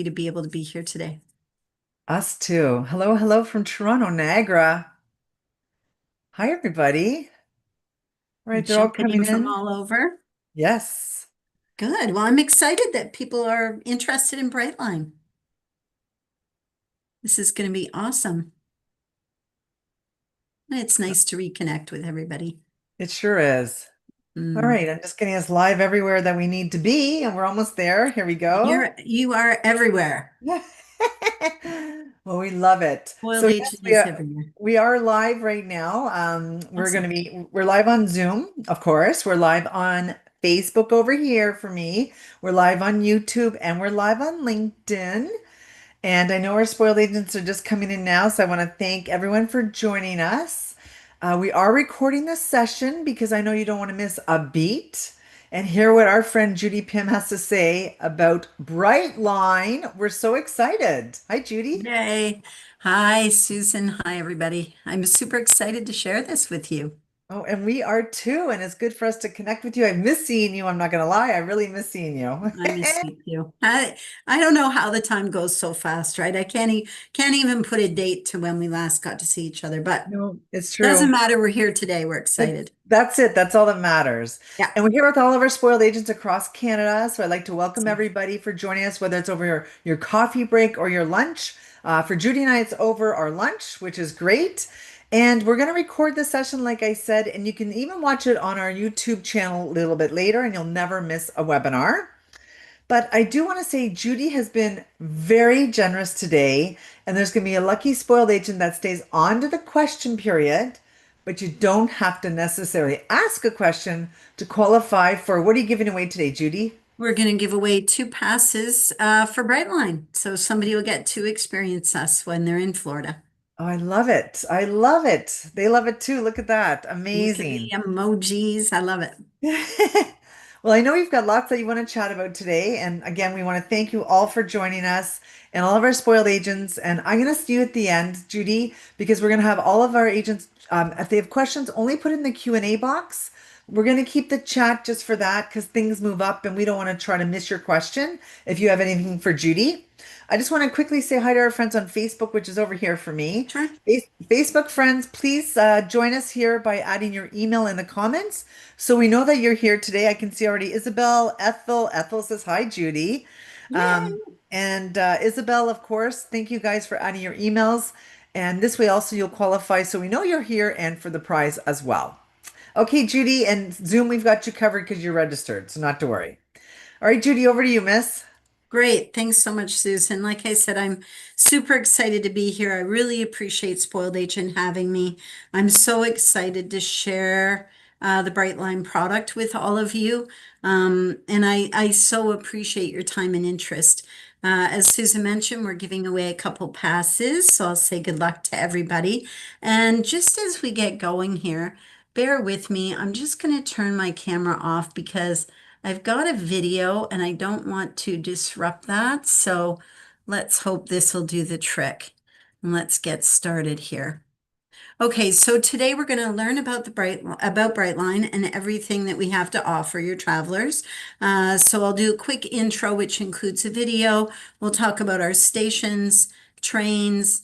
to be able to be here today. Us too. Hello, hello from Toronto, Niagara. Hi, everybody. All right, they're all Jumping in coming from in. all over. Yes, Good. Well, I'm excited that people are interested in Brightline. This is going to be awesome. It's nice to reconnect with everybody. it sure is. All Mm. right, I'm just getting us live everywhere that we need to be, and we're almost there. Here we go. You are everywhere. Well, we love it. So Spoiled yes, agent is everywhere. we are live right now. Awesome. We're live on Zoom, of course. We're live on Facebook over here for me. We're live on YouTube and we're live on LinkedIn. And I know our spoiled agents are just coming in now, so I want to thank everyone for joining us. We are recording this session because I know you don't want to miss a beat and hear what our friend Judy Pim has to say about Brightline. We're so excited. Hi, Judy. Yay. Hi, Susan. Hi, everybody. I'm super excited to share this with you. Oh, and we are too, and it's good for us to connect with you. I miss seeing you. I'm not going to lie. I really miss seeing you. I miss you too. I don't know how the time goes so fast, right? Can't even put a date to when we last got to see each other, but No, it's doesn't true. matter. We're here today. We're excited. That's it. That's all that matters. Yeah. And we're here with all of our spoiled agents across Canada. So I'd like to welcome So everybody for joining us, whether it's over your coffee break or your lunch. For Judy and I, it's over our lunch, which is great. And we're going to record this session, like I said, and you can even watch it on our YouTube channel a little bit later, and you'll never miss a webinar. But I do want to say Judy has been very generous today, and there's going to be a lucky spoiled agent that stays on to the question period, but you don't have to necessarily ask a question to qualify for what are you giving away today, Judy? we're going to give away two passes for Brightline. So somebody will get to experience us when they're in Florida. Oh, I love it. I love it. They love it too. Look at that. Look at the Amazing. emojis. I love it. Well, I know we've got lots that you want to chat about today. And again, we want to thank you all for joining us and all of our spoiled agents. And I'm going to see you at the end, Judy, because we're going to have all of our agents, if they have questions, only put in the Q&A box. We're going to keep the chat just for that because things move up and we don't want to try to miss your question if you have anything for Judy. I just want to quickly say hi to our friends on Facebook, which is over here for me. Sure. Facebook friends, please join us here by adding your email in the comments so we know that you're here today. I can see already Isabel, Ethel. Ethel says hi, Judy. Yay. And Isabel, of course, thank you guys for adding your emails. And this way also you'll qualify so we know you're here and for the prize as well. Okay, Judy, and Zoom, we've got you covered because you're registered, so not to worry. All right, Judy, over to you, miss. Great. Thanks so much, Susan. Like I said, I'm super excited to be here. I really appreciate Spoiled Agent having me. I'm so excited to share the Brightline product with all of you. And I so appreciate your time and interest. As Susan mentioned, we're giving away a couple passes, so I'll say good luck to everybody. And just as we get going here, bear with me. I'm just going to turn my camera off because I've got a video and I don't want to disrupt that. So let's hope this will do the trick. And let's get started here. Okay, so today we're going to learn about Brightline and everything that we have to offer your travelers. So I'll do a quick intro, which includes a video. We'll talk about our stations, trains,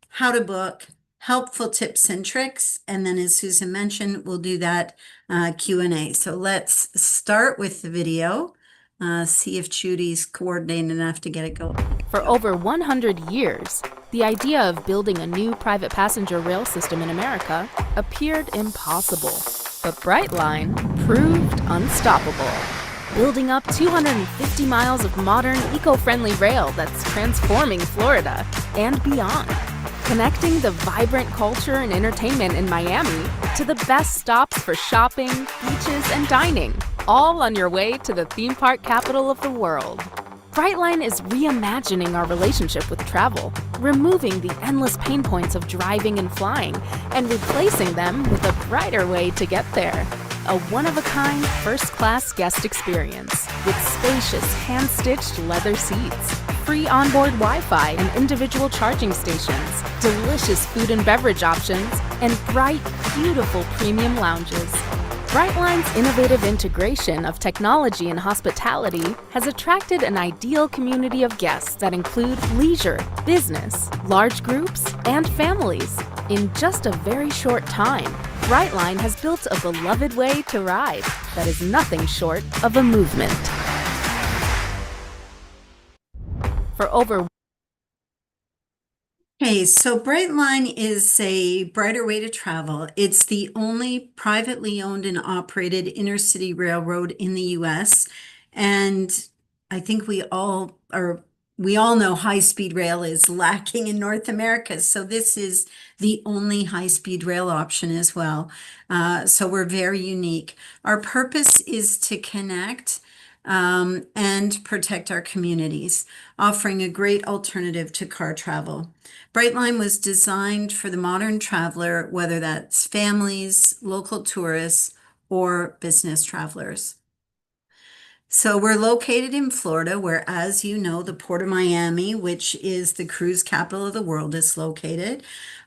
how to book, helpful tips and tricks, and then as Susan mentioned, we'll do that Q&A. So let's start with the video. See if Judy's coordinated enough to get it going. For over 100 years, the idea of building a new private passenger rail system in America appeared impossible. But Brightline proved unstoppable, building up 250 miles of modern, eco-friendly rail that's transforming Florida and beyond, connecting the vibrant culture and entertainment in Miami to the best stops for shopping, beaches, and dining, all on your way to the theme park capital of the world. Brightline is reimagining our relationship with travel, removing the endless pain points of driving and flying, and replacing them with a brighter way to get there. A one-of-a-kind, first-class guest experience with spacious, hand-stitched leather seats, free onboard Wi-Fi and individual charging stations, delicious food and beverage options, and bright, beautiful premium lounges. Brightline's innovative integration of technology and hospitality has attracted an ideal community of guests that include leisure, business, large groups, and families. In just a very short time, Brightline has built a beloved way to ride that is nothing short of a movement. For over Hey, so Brightline is a brighter way to travel. It's the only privately owned and operated intercity railroad in the US. And I think we all know high-speed rail is lacking in North America. So this is the only high-speed rail option as well. So we're very unique. Our purpose is to connect and protect our communities, offering a great alternative to car travel. Brightline was designed for the modern traveler, whether that's families, local tourists, or business travelers. So we're located in Florida, where, as you know, the Port of Miami, which is the cruise capital of the world, is located.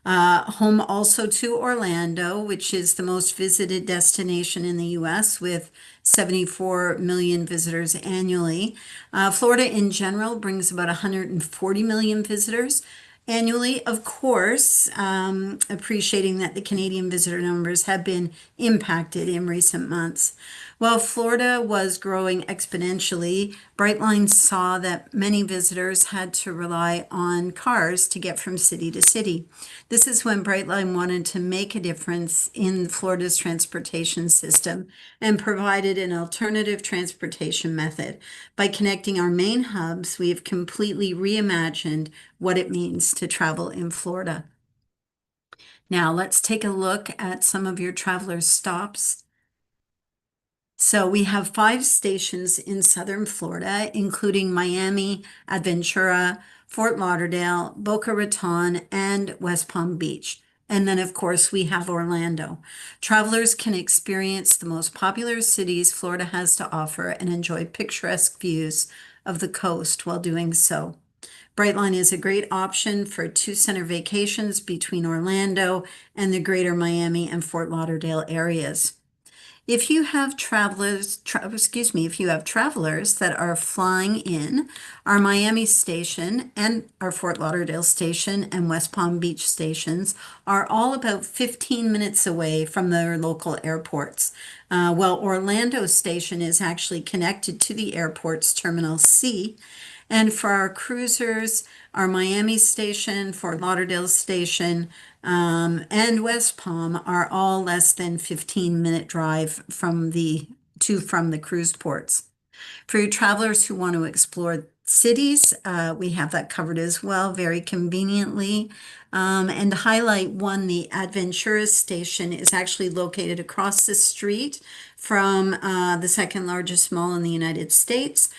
Home also to Orlando, which is the most visited destination in the US with 74 million visitors annually. Florida in general brings about 140 million visitors annually, of course, appreciating that the Canadian visitor numbers have been impacted in recent months. While Florida was growing exponentially, Brightline saw that many visitors had to rely on cars to get from city to city. This is when Brightline wanted to make a difference in Florida's transportation system and provided an alternative transportation method. By connecting our main hubs, we have completely reimagined what it means to travel in Florida. Now, let's take a look at some of your travelers' stops. So we have 5 stations in southern Florida, including Miami, Aventura, Fort Lauderdale, Boca Raton, and West Palm Beach. And then, of course, we have Orlando. Travelers can experience the most popular cities Florida has to offer and enjoy picturesque views of the coast while doing so. Brightline is a great option for 2 center vacations between Orlando and the greater Miami and Fort Lauderdale areas. If you have if you have travelers that are flying in, our Miami station and our Fort Lauderdale station and West Palm Beach stations are all about 15 minutes away from their local airports. While Orlando station is actually connected to the airport's Terminal C. And for our cruisers, our Miami station, Fort Lauderdale station, and West Palm are all less than 15-minute drive from the cruise ports. For your travelers who want to explore cities, we have that covered as well, very conveniently. And to highlight one, the Aventura station is actually located across the street from the second largest mall in the United States.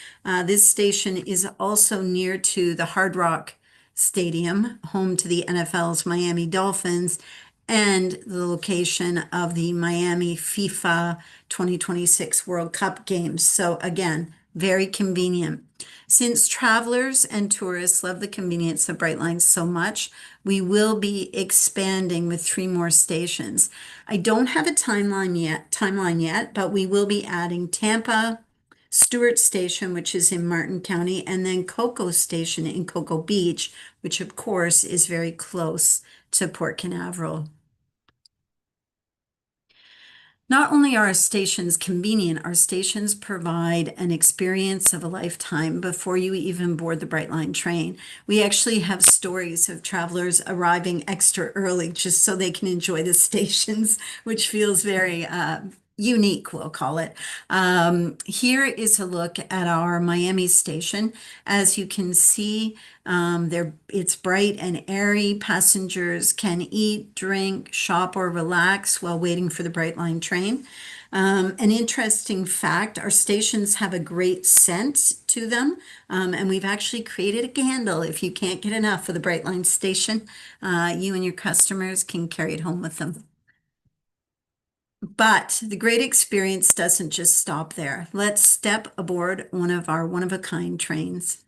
This station is also near to the Hard Rock Stadium, home to the NFL's Miami Dolphins, and the location of the Miami FIFA 2026 World Cup games. So again, very convenient. Since travelers and tourists love the convenience of Brightline so much, we will be expanding with 3 more stations. I don't have a timeline yet, but we will be adding Tampa, Stewart Station, which is in Martin County, and then Cocoa Station in Cocoa Beach, which of course is very close to Port Canaveral. Not only are our stations convenient, our stations provide an experience of a lifetime before you even board the Brightline train. We actually have stories of travelers arriving extra early just so they can enjoy the stations, which feels very unique, we'll call it. Here is a look at our Miami station. As you can see, it's bright and airy. Passengers can eat, drink, shop, or relax while waiting for the Brightline train. An interesting fact, our stations have a great scent to them, and we've actually created a candle. If you can't get enough of the Brightline station, you and your customers can carry it home with them. But the great experience doesn't just stop there. Let's step aboard one of our one-of-a-kind trains.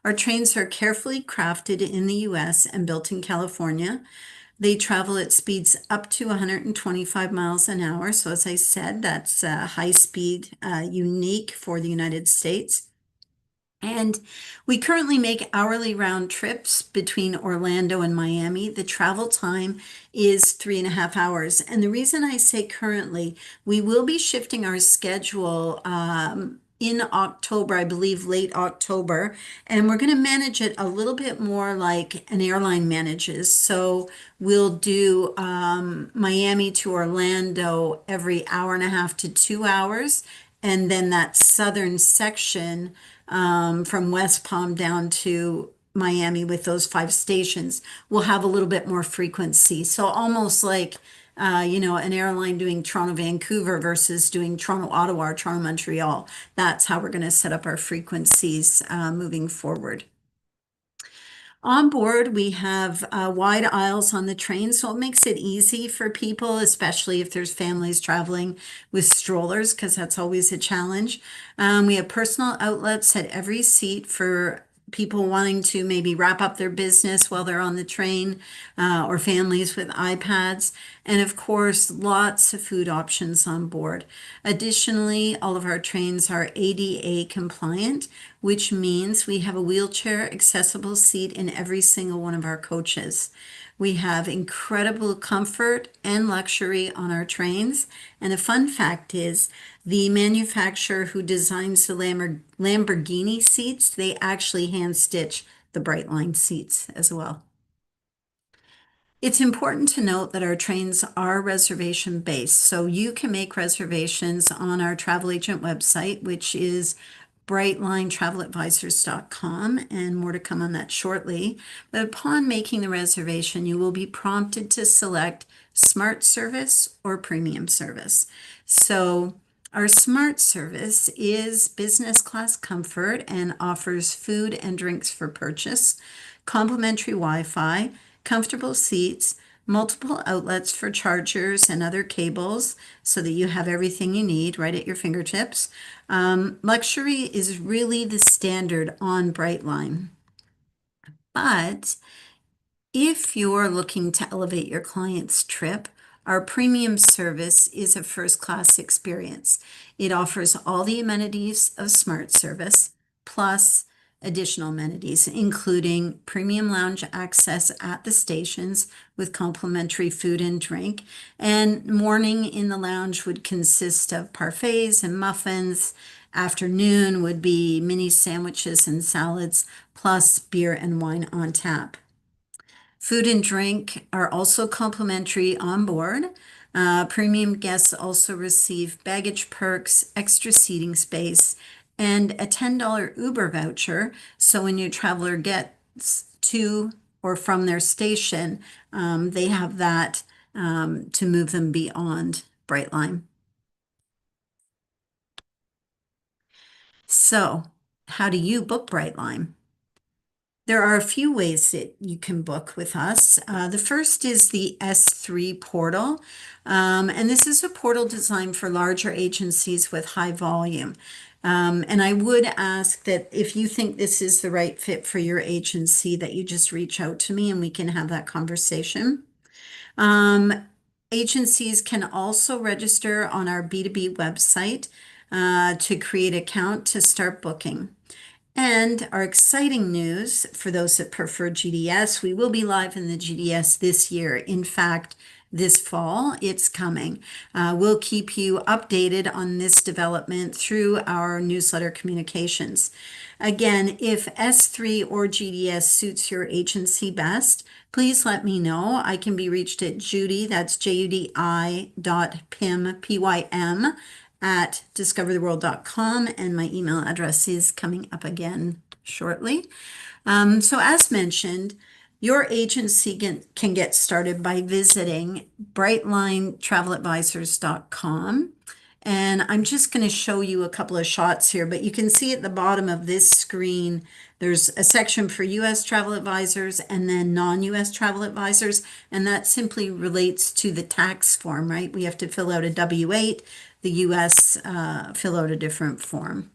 Our trains are carefully crafted in the US and built in California. They travel at speeds up to 125 miles an hour. So as I said, that's high speed, unique for the United States. And we currently make hourly round trips between Orlando and Miami. The travel time is 3.5 hours. And the reason I say currently, we will be shifting our schedule in October, I believe late October, and we're going to manage it a little bit more like an airline manages. So we'll do Miami to Orlando every hour and a half to 2 hours. And then that southern section from West Palm down to Miami with those 5 stations will have a little bit more frequency. So almost like, an airline doing Toronto, Vancouver versus doing Toronto, Ottawa, or Toronto, Montreal. That's how we're going to set up our frequencies moving forward. On board, we have wide aisles on the train, so it makes it easy for people, especially if there's families traveling with strollers, because that's always a challenge. We have personal outlets at every seat for people wanting to maybe wrap up their business while they're on the train, or families with iPads. And of course, lots of food options on board. Additionally, all of our trains are ADA compliant, which means we have a wheelchair accessible seat in every single one of our coaches. We have incredible comfort and luxury on our trains. And a fun fact is the manufacturer who designs the Lamborghini seats, they actually hand stitch the Brightline seats as well. It's important to note that our trains are reservation based, so you can make reservations on our travel agent website, which is brightlinetraveladvisors.com, and more to come on that shortly. But upon making the reservation, you will be prompted to select Smart Service or Premium Service. So our Smart Service is business class comfort and offers food and drinks for purchase, complimentary Wi-Fi, comfortable seats, multiple outlets for chargers and other cables so that you have everything you need right at your fingertips. Luxury is really the standard on Brightline. But if you're looking to elevate your client's trip, our premium service is a first-class experience. It offers all the amenities of Smart Service, plus additional amenities, including premium lounge access at the stations with complimentary food and drink. And morning in the lounge would consist of parfaits and muffins. Afternoon would be mini sandwiches and salads, plus beer and wine on tap. Food and drink are also complimentary on board. Premium guests also receive baggage perks, extra seating space, and a $10 Uber voucher. So when your traveler gets to or from their station, they have that to move them beyond Brightline. So, how do you book Brightline? There are a few ways that you can book with us. The first is the S3 portal, and this is a portal designed for larger agencies with high volume. And I would ask that if you think this is the right fit for your agency, that you just reach out to me and we can have that conversation. Agencies can also register on our B2B website to create an account to start booking. And our exciting news for those that prefer GDS, we will be live in the GDS this year. In fact, this fall, it's coming. We'll keep you updated on this development through our newsletter communications. Again, if S3 or GDS suits your agency best, please let me know. I can be reached at Judy, that's JUDI.Pym, P-Y-M, at discovertheworld.com, and my email address is coming up again shortly. So as mentioned, your agency can get started by visiting brightlinetraveladvisors.com. And I'm just going to show you a couple of shots here, but you can see at the bottom of this screen, there's a section for U.S. travel advisors and then non-U.S. travel advisors. And that simply relates to the tax form, right? We have to fill out a W-8, the U.S. fill out a different form.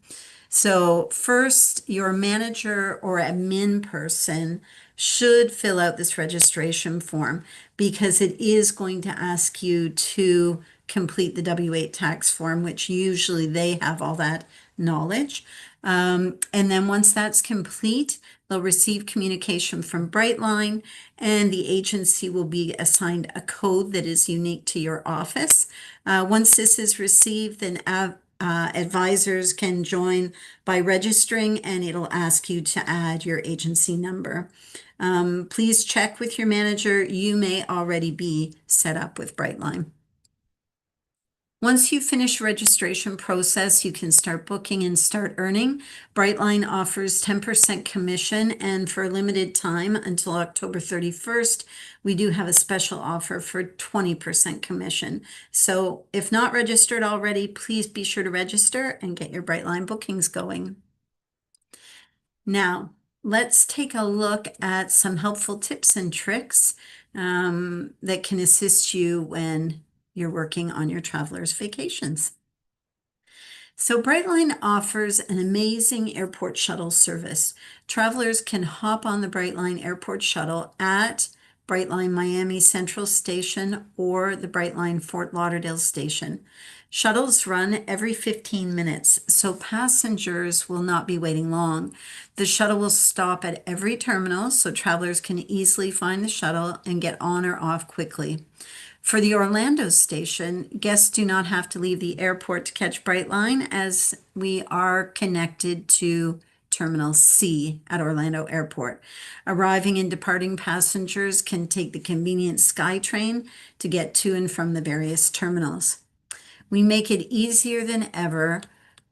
So first, your manager or admin person should fill out this registration form because it is going to ask you to complete the W-8 tax form, which usually they have all that knowledge. And then once that's complete, they'll receive communication from Brightline, and the agency will be assigned a code that is unique to your office. Once this is received, then advisors can join by registering, and it'll ask you to add your agency number. Please check with your manager. You may already be set up with Brightline. Once you finish registration process, you can start booking and start earning. Brightline offers 10% commission, and for a limited time until October 31st, we do have a special offer for 20% commission. So if not registered already, please be sure to register and get your Brightline bookings going. Now, let's take a look at some helpful tips and tricks that can assist you when you're working on your traveler's vacations. So Brightline offers an amazing airport shuttle service. Travelers can hop on the Brightline airport shuttle at Brightline Miami Central Station or the Brightline Fort Lauderdale Station. Shuttles run every 15 minutes, so passengers will not be waiting long. The shuttle will stop at every terminal, so travelers can easily find the shuttle and get on or off quickly. For the Orlando station, guests do not have to leave the airport to catch Brightline, as we are connected to Terminal C at Orlando Airport. Arriving and departing passengers can take the convenient SkyTrain to get to and from the various terminals. We make it easier than ever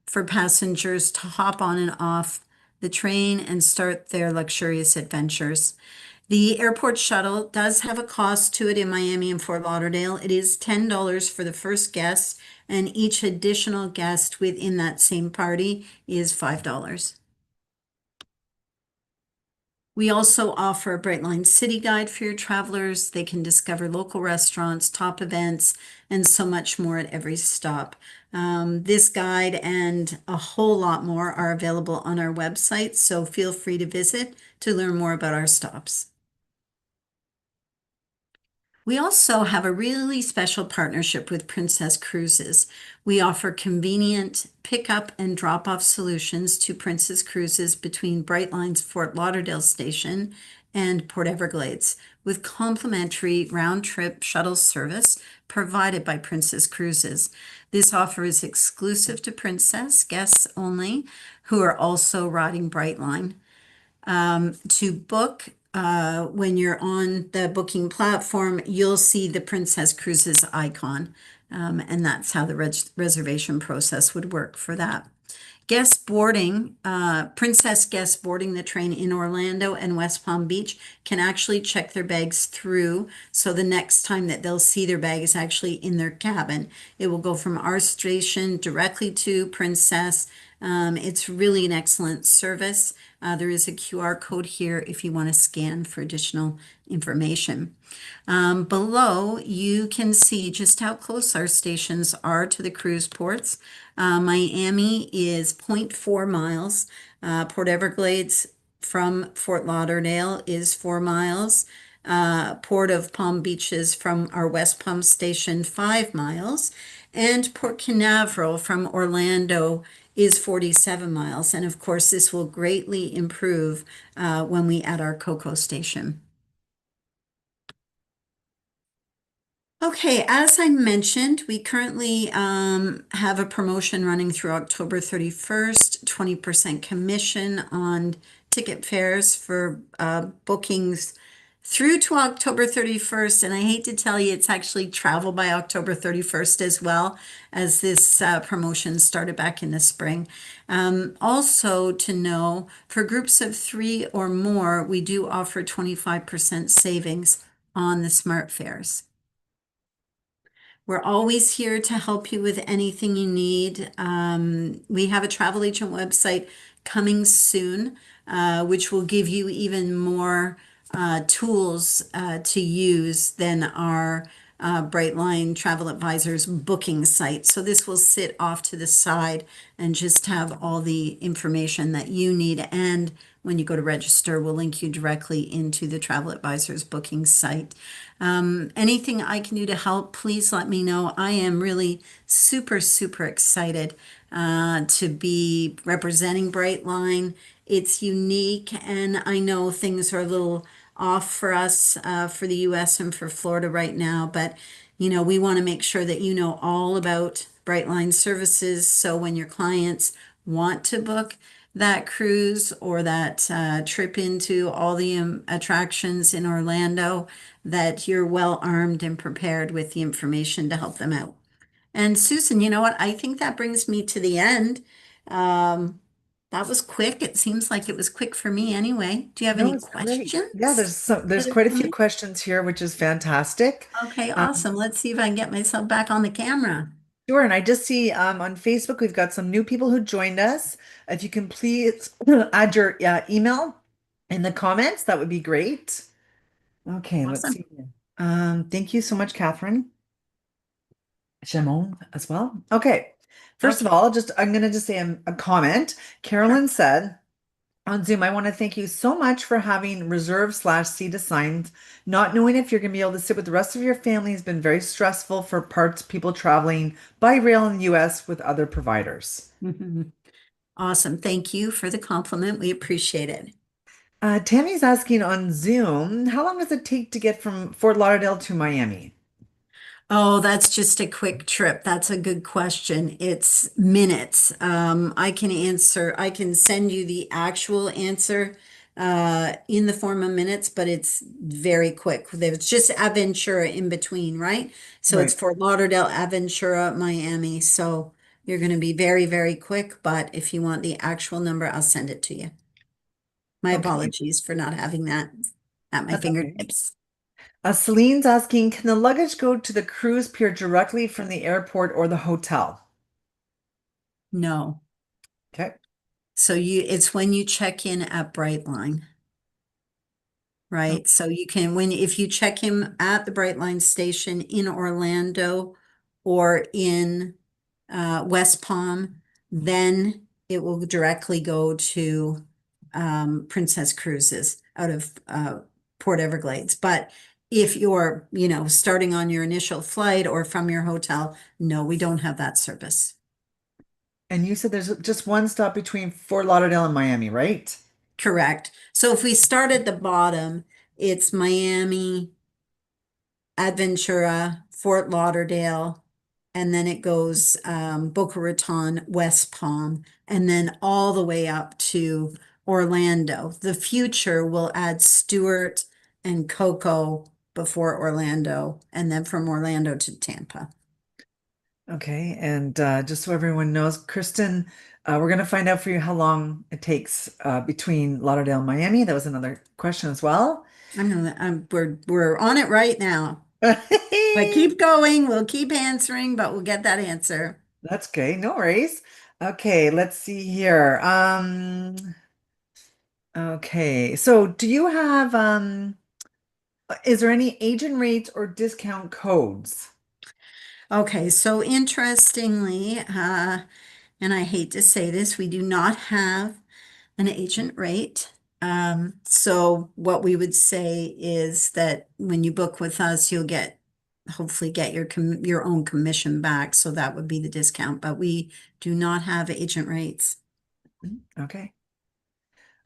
for passengers to hop on and off the train and start their luxurious adventures. The airport shuttle does have a cost to it in Miami and Fort Lauderdale. It is $10 for the first guest, and each additional guest within that same party is $5. We also offer a Brightline City Guide for your travelers. They can discover local restaurants, top events, and so much more at every stop. This guide and a whole lot more are available on our website, so feel free to visit to learn more about our stops. We also have a really special partnership with Princess Cruises. We offer convenient pickup and drop-off solutions to Princess Cruises between Brightline's Fort Lauderdale station and Port Everglades, with complimentary round-trip shuttle service provided by Princess Cruises. This offer is exclusive to Princess guests only who are also riding Brightline. To book, when you're on the booking platform, you'll see the Princess Cruises icon, and that's how the reservation process would work for that. Guest boarding, Princess guests boarding the train in Orlando and West Palm Beach can actually check their bags through. So the next time that they'll see their bag is actually in their cabin. It will go from our station directly to Princess. It's really an excellent service. There is a QR code here if you want to scan for additional information. Below, you can see just how close our stations are to the cruise ports. Miami is 0.4 miles. Port Everglades from Fort Lauderdale is 4 miles. Port of Palm Beaches from our West Palm station, 5 miles. And Port Canaveral from Orlando is 47 miles. And of course, this will greatly improve when we add our Cocoa station. Okay, as I mentioned, we currently have a promotion running through October 31st, 20% commission on ticket fares for bookings through to October 31st. And I hate to tell you, it's actually travel by October 31st as well, as this promotion started back in the spring. Also to know, for groups of 3 or more, we do offer 25% savings on the smart fares. We're always here to help you with anything you need. We have a travel agent website coming soon, which will give you even more tools to use than our Brightline Travel Advisors booking site. So this will sit off to the side and just have all the information that you need. And when you go to register, we'll link you directly into the Travel Advisors booking site. Anything I can do to help, please let me know. I am really super, super excited to be representing Brightline. It's unique, and I know things are a little off for us for the US and for Florida right now, but we want to make sure that you know all about Brightline services. So when your clients want to book that cruise or that trip into all the attractions in Orlando, that you're well armed and prepared with the information to help them out. And Susan, you know what? I think that brings me to the end. Um, that was quick. It seems like it was quick for me anyway. Do you have No, any it's great. Yeah, questions there's that have quite a come few in? questions here, which is fantastic. Okay, Um, awesome. Let's see if I can get myself back on the camera. Sure, and I just see on Facebook we've got some new people who joined us. If you can please add your email in the comments, that would be great. Okay, let's Awesome. see. Thank you so much, Catherine. Jamon as well. Okay, first of Okay, all, I'm gonna just say a comment. sure. Carolyn said on Zoom, I want to thank you so much for having reserve/seat assigned. Not knowing if you're going to be able to sit with the rest of your family has been very stressful for parts people traveling by rail in the US with other providers. Mhm. Awesome. Thank you for the compliment. We appreciate it. Tammy's asking on Zoom, how long does it take to get from Fort Lauderdale to Miami? Oh, that's just a quick trip. That's a good question. It's minutes. I can send you the actual answer in the form of minutes, but it's very quick. There's just Aventura in between, right? So it's Right. Fort Lauderdale, Aventura, Miami. So you're going to be very, very quick. But if you want the actual number, I'll send it to you. My Okay, apologies for not having that at my that's okay. fingertips. Celine's asking, can the luggage go to the cruise pier directly from the airport or the hotel? No. Okay. So it's when you check in at Brightline, right? So you can, if you check him at the Brightline station in Orlando or in West Palm, then it will directly go to Princess Cruises out of Port Everglades. But if you're, starting on your initial flight or from your hotel, no, we don't have that service. And you said there's just one stop between Fort Lauderdale and Miami, right? Correct. So if we start at the bottom, it's Miami, Adventura, Fort Lauderdale, and then it goes Boca Raton, West Palm, and then all the way up to Orlando. The future will add Stewart and Cocoa before Orlando, and then from Orlando to Tampa. Okay, and just so everyone knows, Kristen, we're going to find out for you how long it takes between Lauderdale and Miami. That was another question as well. We're on it right now. But keep going. We'll keep answering, but we'll get that answer. That's okay, no worries. Okay, let's see here. Okay, so do you have is there any agent rates or discount codes? Okay, so interestingly, and I hate to say this, we do not have an agent rate. So what we would say is that when you book with us, you'll hopefully get your own commission back. So that would be the discount, but we do not have agent rates. Okay.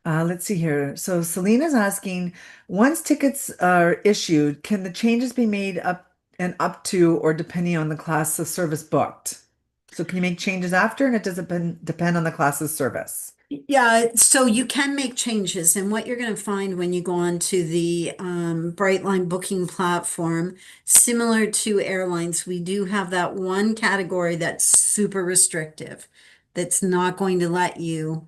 Let's see here. So Selena's asking, once tickets are issued, can the changes be made up to or depending on the class of service booked? So can you make changes after and it does depend on the class of service? Yeah, so you can make changes, and what you're going to find when you go on to the Brightline booking platform, similar to airlines, we do have that one category that's super restrictive, that's not going to let you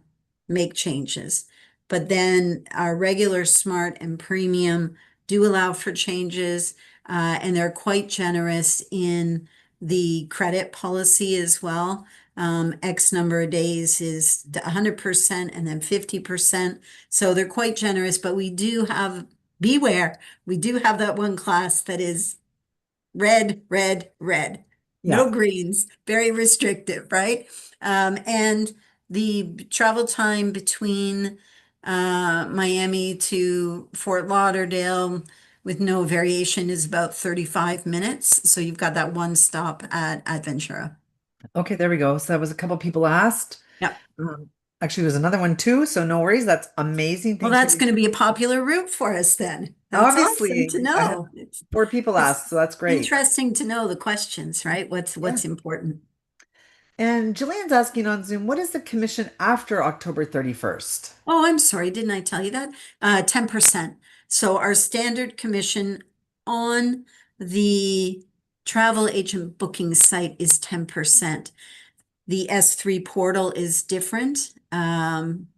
make changes. But then our regular smart and premium do allow for changes, and they're quite generous in the credit policy as well. X number of days is 100% and then 50%. So they're quite generous, but beware, we do have that one class that is red, red, red. Yeah. No greens, very restrictive, right? And the travel time between Miami to Fort Lauderdale with no variation is about 35 minutes. So you've got that one stop at Adventura. Okay, there we go. So that was a couple people asked. Yep. Um, Actually, there's another one too, so no worries. That's amazing. Well, Thanks for that's these. going to be a popular route for us then. That's awesome to Obviously, I had know. four people It's asked, so that's great. interesting to know the questions, right? Yeah. What's important. And Jillian's asking on Zoom, what is the commission after October 31st? Oh, I'm sorry, didn't I tell you that? 10%. So our standard commission on the travel agent booking site is 10%. The S3 portal is different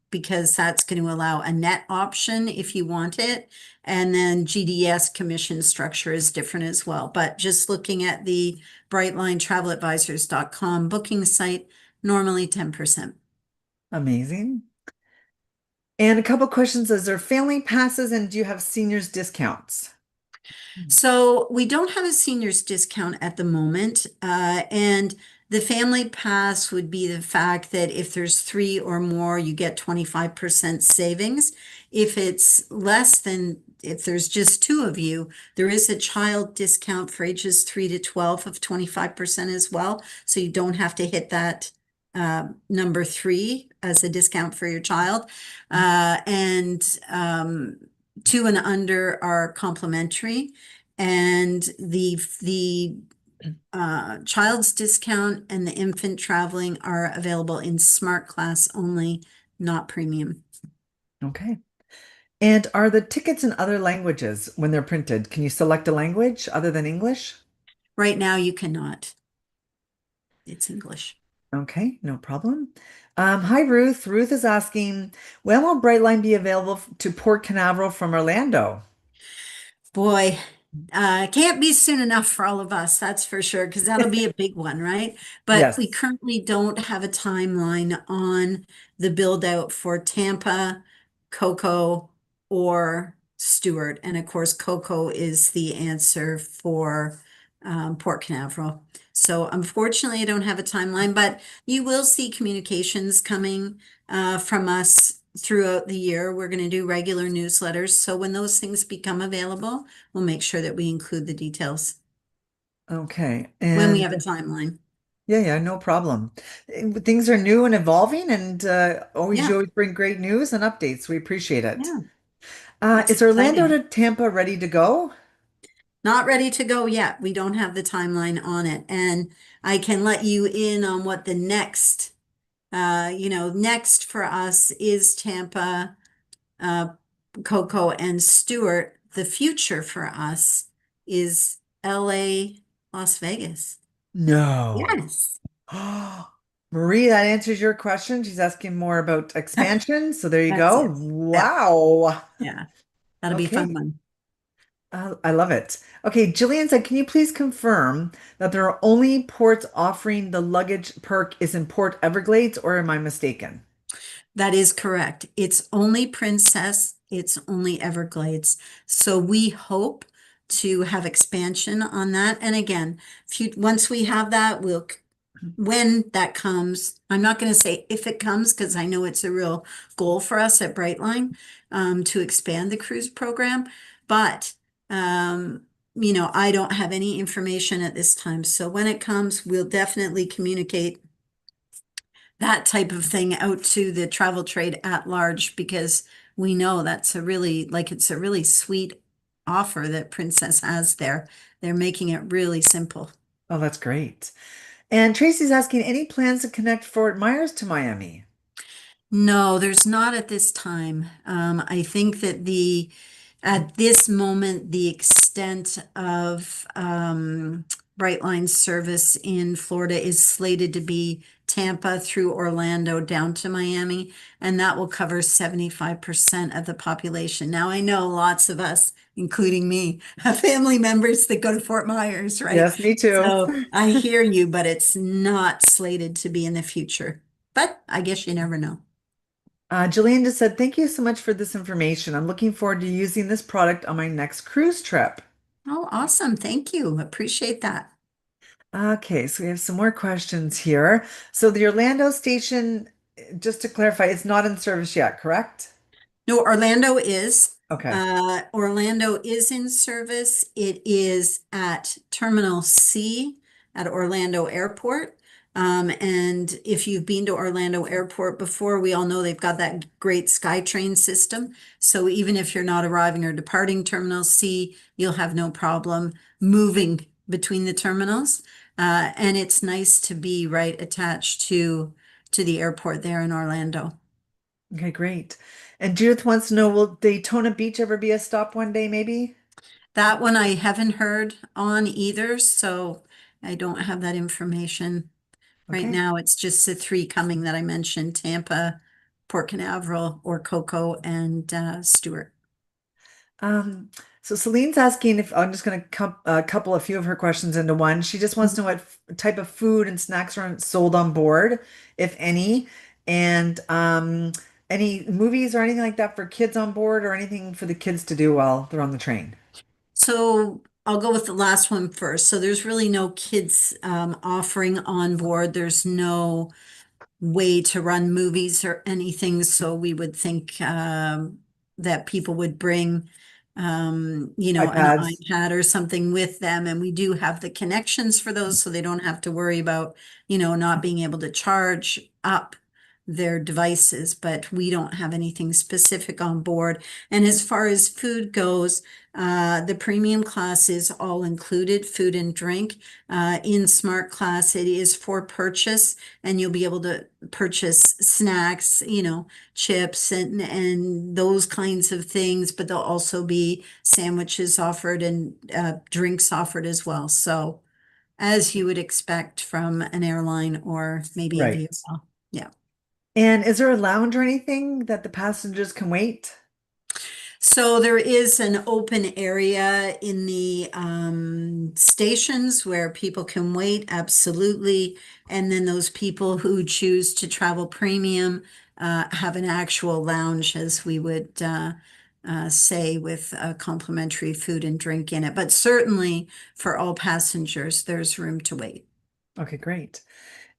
because that's going to allow a net option if you want it. And then GDS commission structure is different as well. But just looking at the Brightline traveladvisors.com booking site, normally 10%. Amazing. And a couple questions. Is there family passes and do you have seniors discounts? So we don't have a seniors discount at the moment. And the family pass would be the fact that if there's three or more, you get 25% savings. If it's less than, if there's just two of you, there is a child discount for ages 3 to 12 of 25% as well. So you don't have to hit that number three as a discount for your child. And two and under are complimentary. And the child's discount and the infant traveling are available in smart class only, not premium. Okay. And are the tickets in other languages when they're printed? Can you select a language other than English? Right now, you cannot. It's English. Okay, no problem. Hi, Ruth. Ruth is asking, when will Brightline be available to Port Canaveral from Orlando? Boy, can't be soon enough for all of us, that's for sure, because that'll be a big one, right? But we Yes. currently don't have a timeline on the build out for Tampa, Cocoa, or Stewart. And of course, Cocoa is the answer for Port Canaveral. So unfortunately, I don't have a timeline, but you will see communications coming from us throughout the year. We're going to do regular newsletters. So when those things become available, we'll make sure that we include the details Okay. when we And have a timeline. yeah, no problem. Things are new and evolving, and always you Yeah, always bring great news and updates. We appreciate it. yeah, it's Is Orlando exciting. to Tampa ready to go? Not ready to go yet. We don't have the timeline on it. And I can let you in on what the next for us is Tampa, uh, Cocoa, and Stewart. The future for us is LA, Las Vegas. No. Yes, Marie, that answers your question. She's asking more about expansion. So there you that's go. it. Yep. Wow. Yeah, that'll be a fun Okay. one. I love it. Okay, Jillian said, can you please confirm that there are only ports offering the luggage perk is in Port Everglades, or am I mistaken? That is correct. It's only Princess, it's only Everglades. So we hope to have expansion on that. And again, once we have that, when that comes, I'm not going to say if it comes because I know it's a real goal for us at Brightline to expand the cruise program. But I don't have any information at this time. So when it comes, we'll definitely communicate that type of thing out to the travel trade at large because we know that's it's a really sweet offer that Princess has there. They're making it really simple. Oh, that's great. And Tracy's asking, any plans to connect Fort Myers to Miami? No, there's not at this time. I think that at this moment, the extent of Brightline service in Florida is slated to be Tampa through Orlando down to Miami, and that will cover 75% of the population. Now, I know lots of us, including me, have family members that go to Fort Myers, right? Yes, me too. So I hear you, but it's not slated to be in the future. But I guess you never know. Jillian just said, thank you so much for this information. I'm looking forward to using this product on my next cruise trip. Oh, awesome. Thank you. Appreciate that. Okay, so we have some more questions here. So the Orlando station, just to clarify, it's not in service yet, correct? No, Orlando is. Okay. Orlando is in service. It is at Terminal C at Orlando Airport. And if you've been to Orlando Airport before, we all know they've got that great SkyTrain system. So even if you're not arriving or departing Terminal C, you'll have no problem moving between the terminals. And it's nice to be right attached to the airport there in Orlando. Okay, great. And Judith wants to know, will Daytona Beach ever be a stop one day, maybe? That one I haven't heard on either, so I don't have that information right Okay. now. It's just the three coming that I mentioned, Tampa, Port Canaveral, or Cocoa, and Stewart. Um, so Celine's asking if I'm just going to couple a few of her questions into one. She just wants to know what type of food and snacks are sold on board, if any, and any movies or anything like that for kids on board or anything for the kids to do while they're on the train. So I'll go with the last one first. So there's really no kids offering on board. There's no way to run movies or anything. So we would think that people would bring, an iPads. iPad or something with them. And we do have the connections for those, so they don't have to worry about, not being able to charge up their devices, but we don't have anything specific on board. And as far as food goes, the premium class is all included, food and drink. In Smart Class, it is for purchase, and you'll be able to purchase snacks, chips and those kinds of things, but there'll also be sandwiches offered and drinks offered as well. So as you would expect from an airline or maybe a Right. VFL. Yeah. And is there a lounge or anything that the passengers can wait? So there is an open area in the stations where people can wait, absolutely. And then those people who choose to travel premium have an actual lounge, as we would say, with complimentary food and drink in it. But certainly for all passengers, there's room to wait. Okay, great.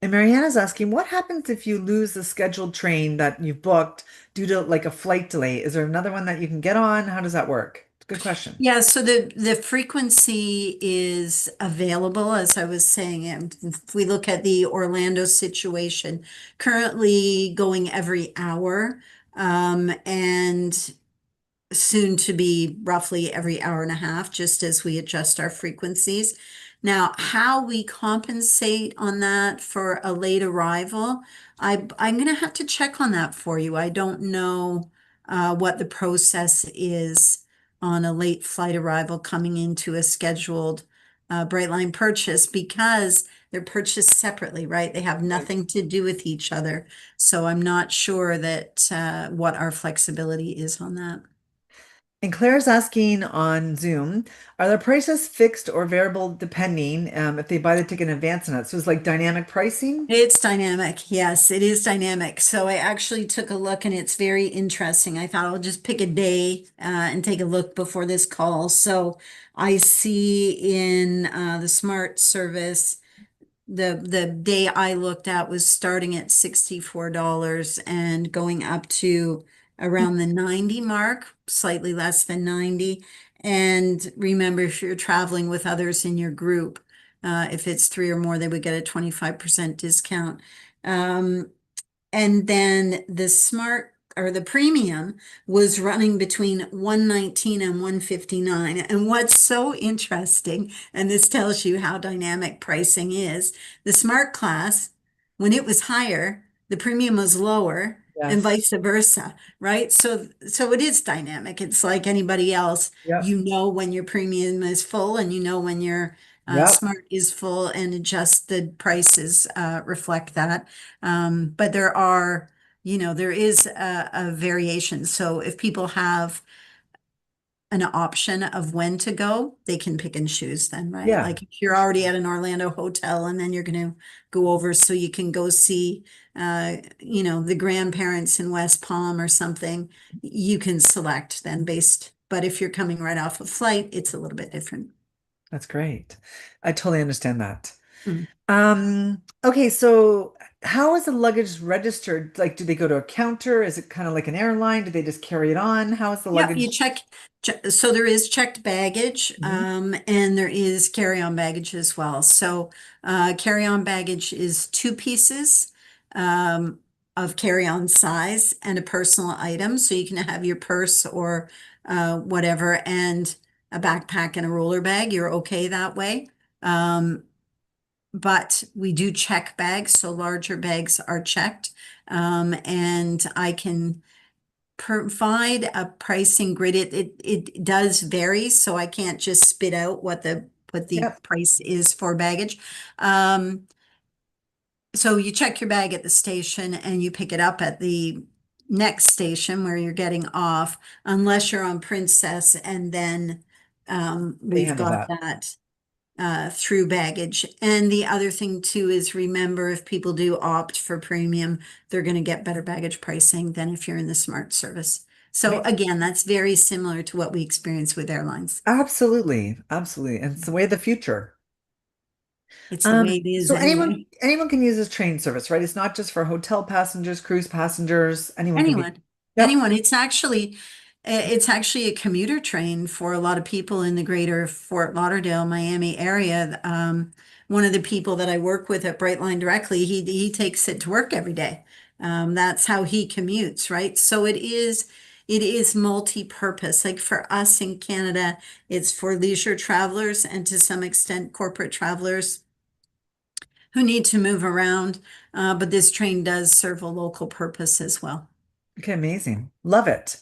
And Mariana's asking, what happens if you lose the scheduled train that you've booked due to like a flight delay? Is there another one that you can get on? How does that work? Good question. Yeah, so the frequency is available, as I was saying. And if we look at the Orlando situation, currently going every hour, and soon to be roughly every hour and a half, just as we adjust our frequencies. Now, how we compensate on that for a late arrival, I'm going to have to check on that for you. I don't know what the process is on a late flight arrival coming into a scheduled Brightline purchase, because they're purchased separately, right? They have Right. nothing to do with each other. So I'm not sure that what our flexibility is on that. And Claire's asking on Zoom, are the prices fixed or variable depending if they buy the ticket in advance or not? So it's like dynamic pricing? It's dynamic. Yes, it is dynamic. So I actually took a look and it's very interesting. I thought I'll just pick a day and take a look before this call. So I see in the Smart service, the day I looked at was starting at $64 and going up to around the 90 mark, slightly less than 90. And remember, if you're traveling with others in your group, if it's three or more, they would get a 25% discount. Um, and then the smart or the premium was running between 119 and 159. And what's so interesting, and this tells you how dynamic pricing is, the smart class, when it was higher, the premium was lower and Yes. vice versa, right? So it is dynamic. It's like anybody else. Yep. You know when your premium is full, and you know when your Yep. smart is full, and adjusted prices reflect that. But there is a variation. So if people have an option of when to go, they can pick and choose then, right? Yeah. Like if you're already at an Orlando hotel and then you're going to go over so you can go see, the grandparents in West Palm or something, you can select then based But if you're coming right off a flight, it's a little bit different. That's great. I totally understand that. Mm. Okay, so how is the luggage registered? Like, do they go to a counter? Is it kind of like an airline? Do they just carry it on? How is the Yep, you luggage? check. So there is checked baggage, Mhm. and there is carry-on baggage as well. So carry-on baggage is two pieces um, of carry-on size and a personal item. So you can have your purse or whatever, and a backpack and a roller bag. You're okay that way. Um, but we do check bags, so larger bags are checked. And I can provide a pricing grid. It does vary, so I can't just spit out what the Yep. price is for baggage. Um, so you check your bag at the station and you pick it up at the next station where you're getting off, unless you're on Princess, and then They we've handle got that. that through baggage. And the other thing too is, remember, if people do opt for premium, they're going to get better baggage pricing than if you're in the smart service. So again, that's very similar to what we experience with airlines. Absolutely, absolutely. And it's the way of the future. It's the way it is So anyway. anyone can use this train service, right? It's not just for hotel passengers, cruise passengers, anyone can be. Anyone, Yep. anyone. It's actually a commuter train for a lot of people in the greater Fort Lauderdale, Miami area. One of the people that I work with at Brightline directly, he takes it to work every day. That's how he commutes, right? So it is multi-purpose. Like for us in Canada, it's for leisure travelers and to some extent corporate travelers who need to move around. But this train does serve a local purpose as well. Okay, amazing. Love it.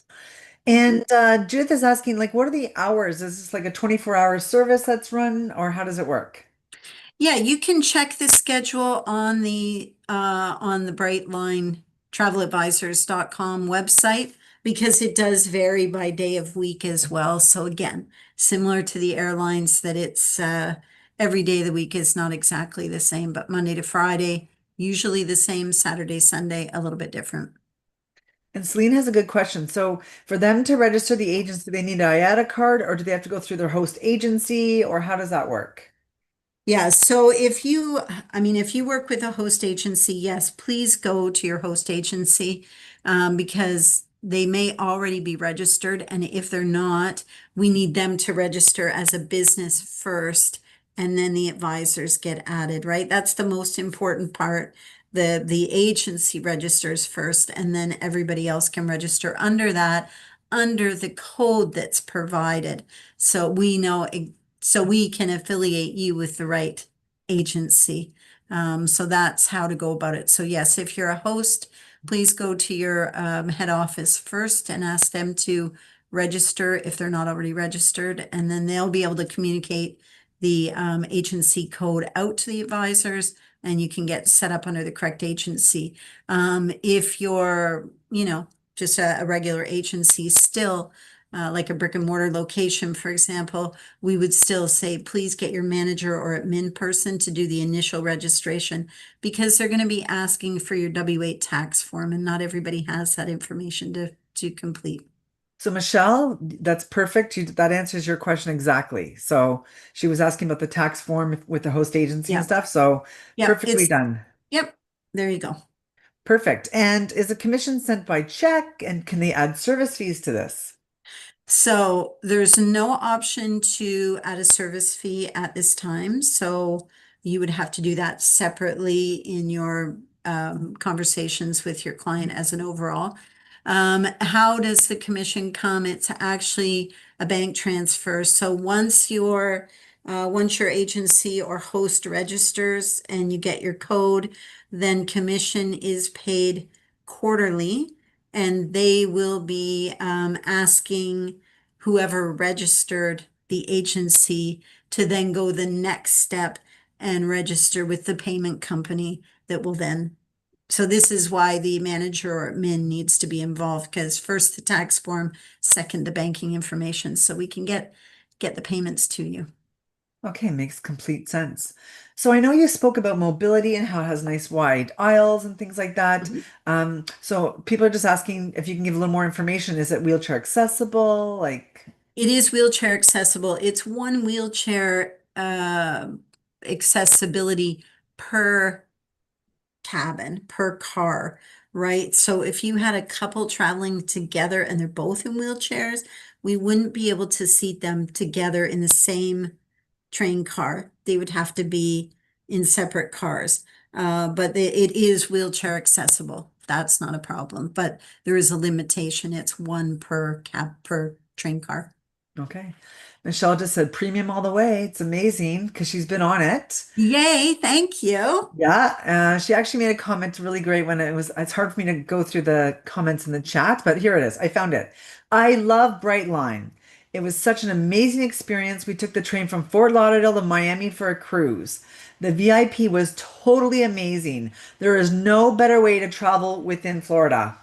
Mhm. And Judith is asking, like, what are the hours? Is this like a 24-hour service that's run, or how does it work? Yeah, you can check the schedule on the Brightline traveladvisors.com website, because it does vary by day of week as well. So again, similar to the airlines, that it's every day of the week is not exactly the same, but Monday to Friday, usually the same, Saturday, Sunday, a little bit different. And Celine has a good question. So for them to register the agents, do they need an IATA card or do they have to go through their host agency or how does that work? Yeah, so if you work with a host agency, yes, please go to your host agency, because they may already be registered. And if they're not, we need them to register as a business first, and then the advisors get added, right? That's the most important part. The agency registers first, and then everybody else can register under that, under the code that's provided. So we know so we can affiliate you with the right agency. So that's how to go about it. So yes, if you're a host, please go to your head office first and ask them to register if they're not already registered, and then they'll be able to communicate the agency code out to the advisors, and you can get set up under the correct agency. If you're, just a regular agency still, like a brick and mortar location, for example, we would still say, please get your manager or admin person to do the initial registration, because they're going to be asking for your W-8 tax form, and not everybody has that information to complete. So Michelle, that's perfect. That answers your question exactly. So she was asking about the tax form with the host agency and Yeah. stuff. So Yep. perfectly done. Yep. There you go. Perfect. And is a commission sent by check? And can they add service fees to this? So there's no option to add a service fee at this time. So you would have to do that separately in your conversations with your client as an overall. How does the commission come? It's actually a bank transfer. So once your agency or host registers and you get your code, then commission is paid quarterly, and they will be asking whoever registered the agency to then go the next step and register with the payment company that will then. So this is why the manager or admin needs to be involved, because first the tax form, second the banking information, so we can get the payments to you. Okay, makes complete sense. So I know you spoke about mobility and how it has nice wide aisles and things like that. Mhm. So people are just asking if you can give a little more information. Is it wheelchair accessible? Like, It is wheelchair accessible. It's one wheelchair accessibility per cabin, per car, right? So if you had a couple traveling together and they're both in wheelchairs, we wouldn't be able to seat them together in the same train car. They would have to be in separate cars. But it is wheelchair accessible. That's not a problem. But there is a limitation. It's one per cab per train car. okay. Michelle just said premium all the way. It's amazing because she's been on it. Yay, thank you. Yeah, she actually made a comment really great when it's hard for me to go through the comments in the chat, but here it is. I found it. I love Brightline. It was such an amazing experience. We took the train from Fort Lauderdale to Miami for a cruise. The VIP was totally amazing. There is no better way to travel within Florida.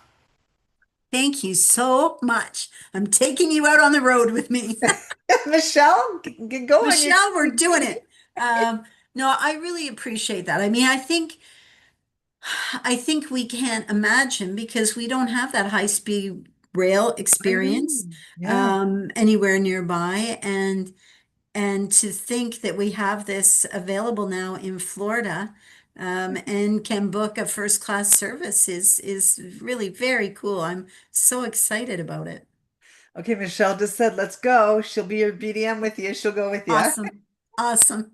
Thank you so much. I'm taking you out on the road with me. Michelle, get going. You're Michelle, we're doing it. Um, no, I really appreciate that. I mean, I think we can't imagine because we don't have that high-speed rail I know. experience Yeah. anywhere nearby. And to think that we have this available now in Florida and can book a first class service is really very cool. I'm so excited about it. Okay, Michelle just said, let's go. She'll be your BDM with you. She'll go with you. Awesome. Awesome.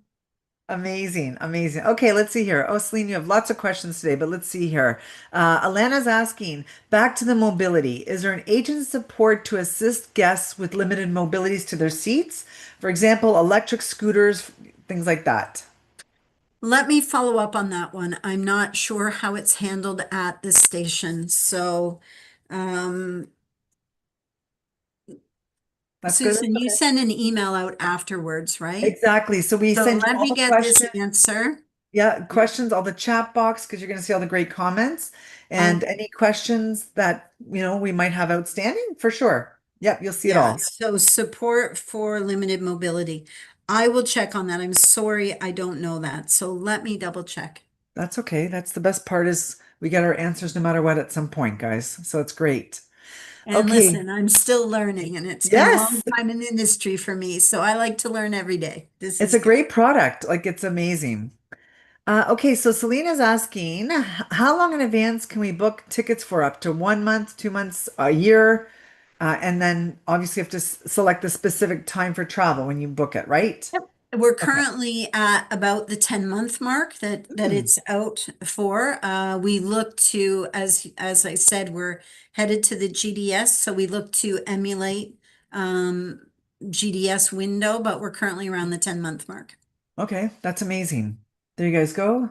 Amazing, amazing. Okay, let's see here. Oh, Celine, you have lots of questions today, but let's see here. Alana's asking, back to the mobility. Is there an agent support to assist guests with limited mobilities to their seats? For example, electric scooters, things like that. Let me follow up on that one. I'm not sure how it's handled at the station. So, um, That's good. Susan, That's you okay. send an email out afterwards, right? Exactly. So we So send you let all me the get this questions. answer. Yeah, questions, all the chat box, because you're going to see all the great comments and Um, any questions that, we might have outstanding for sure. Yep, you'll see it yeah, all. so support for limited mobility. I will check on that. I'm sorry, I don't know that. So let me double check. That's okay. That's the best part is we get our answers no matter what at some point, guys. So it's great. And Okay. listen, I'm still learning, and it's been a long Yes, time in the industry for me. So I like to learn every day. This it's is a good. great product. Like it's amazing. Okay, so Selena's asking, how long in advance can we book tickets for up to 1 month, 2 months, a year? And then obviously you have to select the specific time for travel when you book it, right? Yep. We're Okay. currently at about the 10-month mark that Hmm. it's out for. We look to, as I said, we're headed to the GDS, so we look to emulate um, GDS window, but we're currently around the 10-month mark. Okay, that's amazing. There you guys go.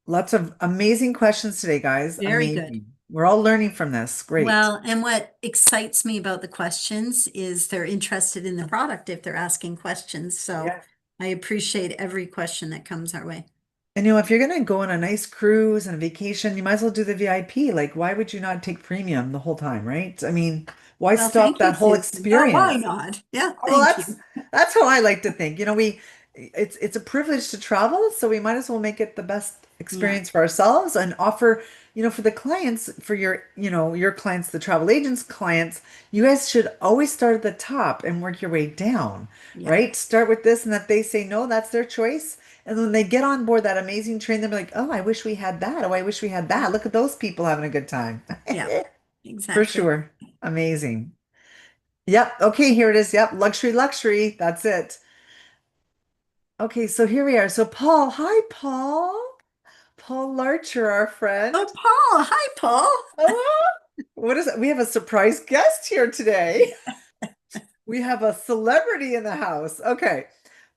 Lots of amazing questions today, guys. Very good. Amazing. We're all learning from this. Great. Well, and what excites me about the questions is they're interested in the product if they're asking questions. So Yeah. I appreciate every question that comes our way. And if you're gonna go on a nice cruise and a vacation, you might as well do the VIP. Like, why would you not take premium the whole time, right? I mean, why Well, stop thank you, that whole Susan. Yeah, why experience? not? Yeah, Well, thank that's you. that's how I like to think. It's a privilege to travel, so we might as well make it the best Yeah, experience for ourselves and offer, for the clients, for your clients, the travel agents clients, you guys should always start at the top and work your way down, yeah, right? Start with this and that they say no, that's their choice. And when they get on board that amazing train, they're like, oh, I wish we had that. Oh, I wish we had that. Look at those people having a good time. yeah, For exactly. sure. Amazing. Yep. Okay, here it is. Yep. Luxury, luxury. That's it. Okay, so here we are. So Paul, hi Paul. Paul Larcher, our Oh, friend. Paul. Hi, Paul. Oh, what is it? We have a surprise guest here today. We have a celebrity in the house. Okay.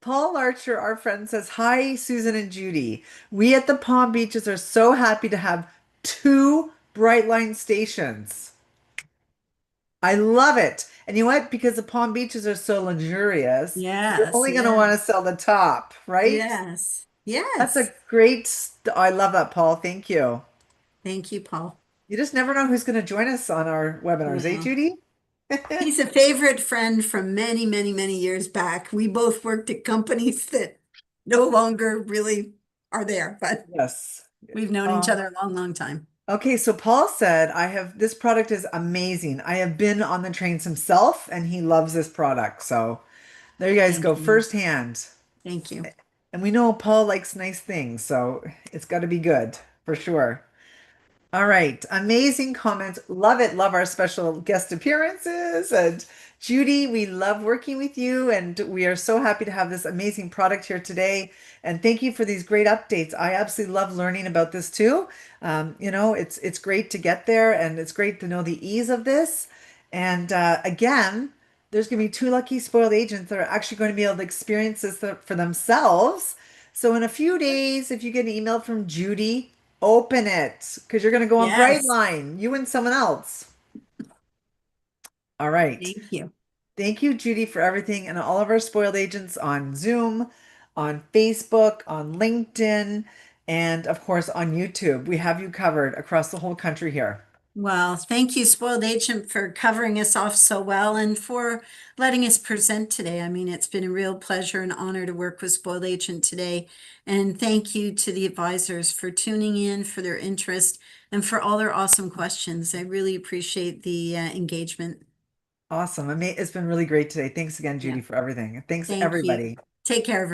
Paul Larcher, our friend, says, hi, Susan and Judy. We at the Palm Beaches are so happy to have two Brightline stations. I love it. And you know what? Because the Palm Beaches are so luxurious, you're Yes, only going to want to yes, sell the top, right? yes, That's a yes. I love that, Paul. Thank you. Thank you, Paul. You just never know who's going to join us on our webinars, eh, Well, Judy? he's a favorite friend from many, many, many years back. We both worked at companies that no longer really are there, but Yes. we've known each other a long, long time. Okay, so Paul said, I have this product is amazing. I have been on the trains himself and he loves this product. So there you guys Thank go, you. firsthand. Thank you. And we know Paul likes nice things, so it's got to be good for sure. All right. Amazing comments. Love it. Love our special guest appearances. And Judy, we love working with you. And we are so happy to have this amazing product here today. And thank you for these great updates. I absolutely love learning about this too. It's great to get there and it's great to know the ease of this. And again, there's going to be two lucky spoiled agents that are actually going to be able to experience this for themselves. So in a few days, if you get an email from Judy, open it because you're going to go on Yes. Brightline, you and someone else. All right. Thank you. Thank you, Judy, for everything and all of our spoiled agents on Zoom, on Facebook, on LinkedIn, and of course on YouTube. We have you covered across the whole country here. Well, thank you, Spoiled Agent, for covering us off so well and for letting us present today. I mean, it's been a real pleasure and honor to work with Spoiled Agent today. And thank you to the advisors for tuning in, for their interest, and for all their awesome questions. I really appreciate the engagement. Awesome. It's been really great today. Thanks again, Yeah, Judy, for everything. Thanks, thank you. everybody. Take care, everyone.